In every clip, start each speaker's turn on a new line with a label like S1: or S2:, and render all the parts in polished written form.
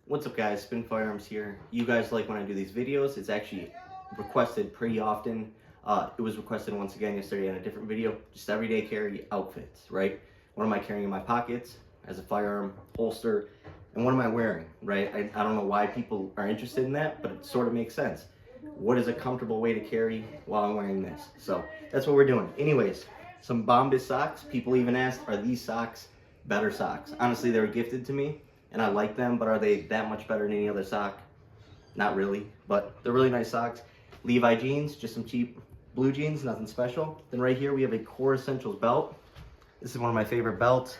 S1: What's up guys, Spin Firearms here. You guys like when I do these videos. It's actually requested pretty often. It was requested once again yesterday on a different video. Just everyday carry outfits, right? What am I carrying in my pockets as a firearm, holster, and what am I wearing, right? I don't know why people are interested in that, but it sort of makes sense. What is a comfortable way to carry while I'm wearing this? So that's what we're doing. Anyways, some Bombas socks. People even asked, are these socks better socks? Honestly, they were gifted to me and I like them, but are they that much better than any other sock? Not really, but they're really nice socks. Levi jeans, just some cheap blue jeans, nothing special. Then right here we have a Core Essentials belt. This is one of my favorite belts.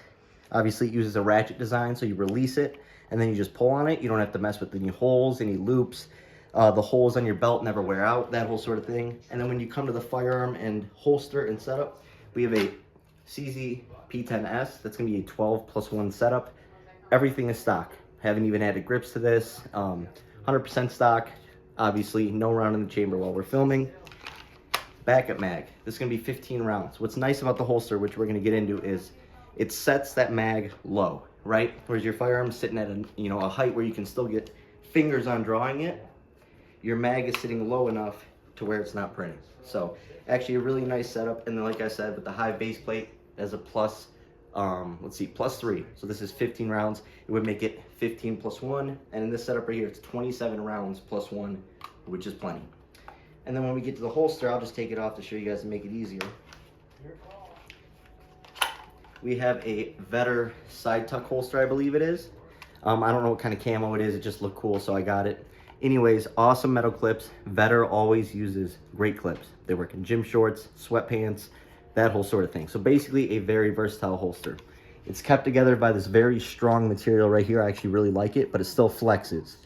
S1: Obviously it uses a ratchet design, so you release it and then you just pull on it. You don't have to mess with any holes, any loops. The holes on your belt never wear out, that whole sort of thing. And then when you come to the firearm and holster and setup, we have a CZ P10S. That's gonna be a 12+1 setup. Everything is stock. Haven't even added grips to this. 100% stock. Obviously, no round in the chamber while we're filming. Backup mag. This is gonna be 15 rounds. What's nice about the holster, which we're gonna get into, is it sets that mag low, right? Whereas your firearm's sitting at a height where you can still get fingers on drawing it. Your mag is sitting low enough to where it's not printing. So actually a really nice setup. And then like I said, with the high base plate as a plus, +3. So this is 15 rounds. It would make it 15+1. And in this setup right here, it's 27 rounds +1, which is plenty. And then when we get to the holster, I'll just take it off to show you guys and make it easier. We have a Vetter side tuck holster, I believe it is. I don't know what kind of camo it is. It just looked cool, so I got it. Anyways, awesome metal clips. Vetter always uses great clips. They work in gym shorts, sweatpants, that whole sort of thing. So basically a very versatile holster. It's kept together by this very strong material right here. I actually really like it, but it still flexes.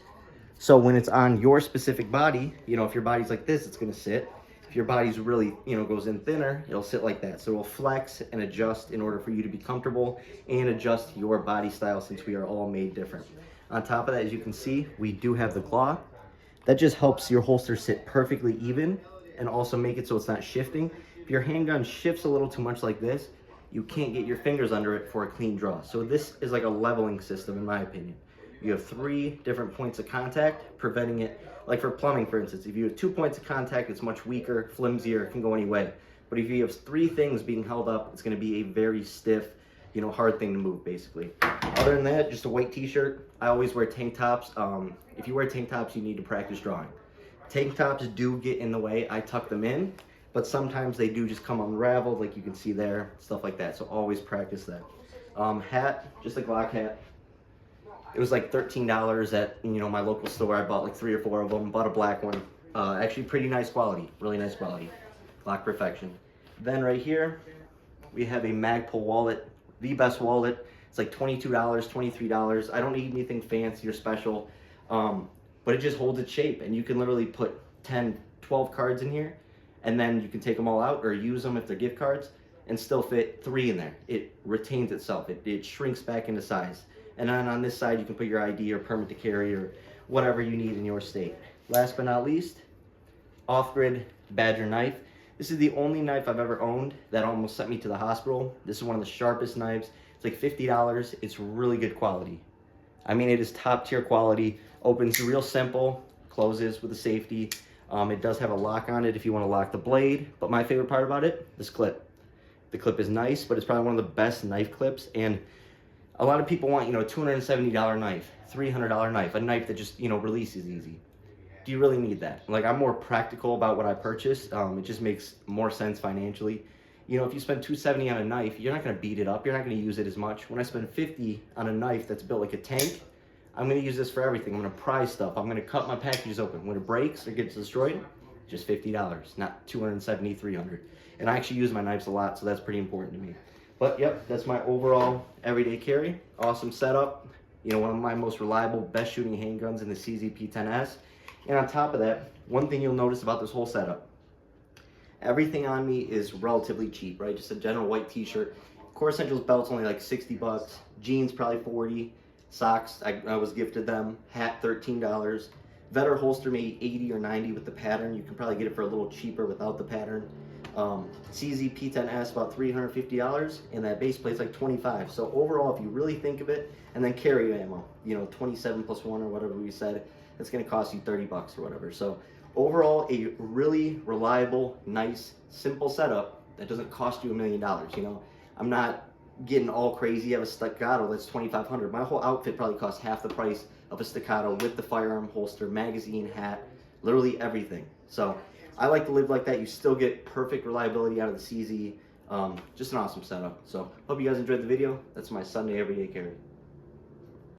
S1: So when it's on your specific body, if your body's like this, it's gonna sit. If your body's really, goes in thinner, it'll sit like that. So it'll flex and adjust in order for you to be comfortable and adjust your body style, since we are all made different. On top of that, as you can see, we do have the claw. That just helps your holster sit perfectly even and also make it so it's not shifting. If your handgun shifts a little too much like this, you can't get your fingers under it for a clean draw. So this is like a leveling system, in my opinion. You have 3 different points of contact, preventing it, like for plumbing, for instance, if you have 2 points of contact, it's much weaker, flimsier, it can go any way. But if you have 3 things being held up, it's gonna be a very stiff, hard thing to move, basically. Other than that, just a white t-shirt. I always wear tank tops. If you wear tank tops, you need to practice drawing. Tank tops do get in the way. I tuck them in, but sometimes they do just come unraveled, like you can see there, stuff like that. So always practice that. Hat, just a Glock hat. It was like $13 at my local store. I bought like 3 or 4 of them. Bought a black one. Actually, pretty nice quality. Really nice quality. Glock perfection. Then right here, we have a Magpul wallet. The best wallet. It's like $22, $23. I don't need anything fancy or special, but it just holds its shape, and you can literally put 10, 12 cards in here, and then you can take them all out or use them if they're gift cards and still fit 3 in there. It retains itself. It shrinks back into size. And then on this side, you can put your ID or permit to carry or whatever you need in your state. Last but not least, off-grid Badger knife. This is the only knife I've ever owned that almost sent me to the hospital. This is one of the sharpest knives. It's like $50. It's really good quality. I mean, it is top tier quality. Opens real simple, closes with a safety. It does have a lock on it if you want to lock the blade. But my favorite part about it, this clip. The clip is nice, but it's probably one of the best knife clips. And a lot of people want, $270 knife, $300 knife, a knife that just, releases easy. Do you really need that? Like, I'm more practical about what I purchase. It just makes more sense financially. If you spend $270 on a knife, you're not gonna beat it up. You're not gonna use it as much. When I spend $50 on a knife that's built like a tank, I'm gonna use this for everything. I'm gonna pry stuff. I'm gonna cut my packages open. When it breaks or gets destroyed, just $50, not $270, $300. And I actually use my knives a lot, so that's pretty important to me. But yep, that's my overall everyday carry. Awesome setup. One of my most reliable, best shooting handguns in the CZ P10S. And on top of that, one thing you'll notice about this whole setup, everything on me is relatively cheap, right? Just a general white t-shirt. Core Essentials belt's only like 60 bucks. Jeans probably 40. Socks, I was gifted them. Hat, $13. Vetter holster maybe 80 or 90 with the pattern. You can probably get it for a little cheaper without the pattern. CZ P10S about $350, and that base plate's like $25. So overall, if you really think of it, and then carry ammo, you know, 27 plus 1 or whatever we said, it's going to cost you 30 bucks or whatever. So overall, a really reliable, nice, simple setup that doesn't cost you $1 million. You know, I'm not getting all crazy. You have a staccato that's $2,500. My whole outfit probably costs half the price of a staccato with the firearm holster, magazine, hat, literally everything. So I like to live like that. You still get perfect reliability out of the CZ. Just an awesome setup. So hope you guys enjoyed the video. That's my Sunday everyday carry.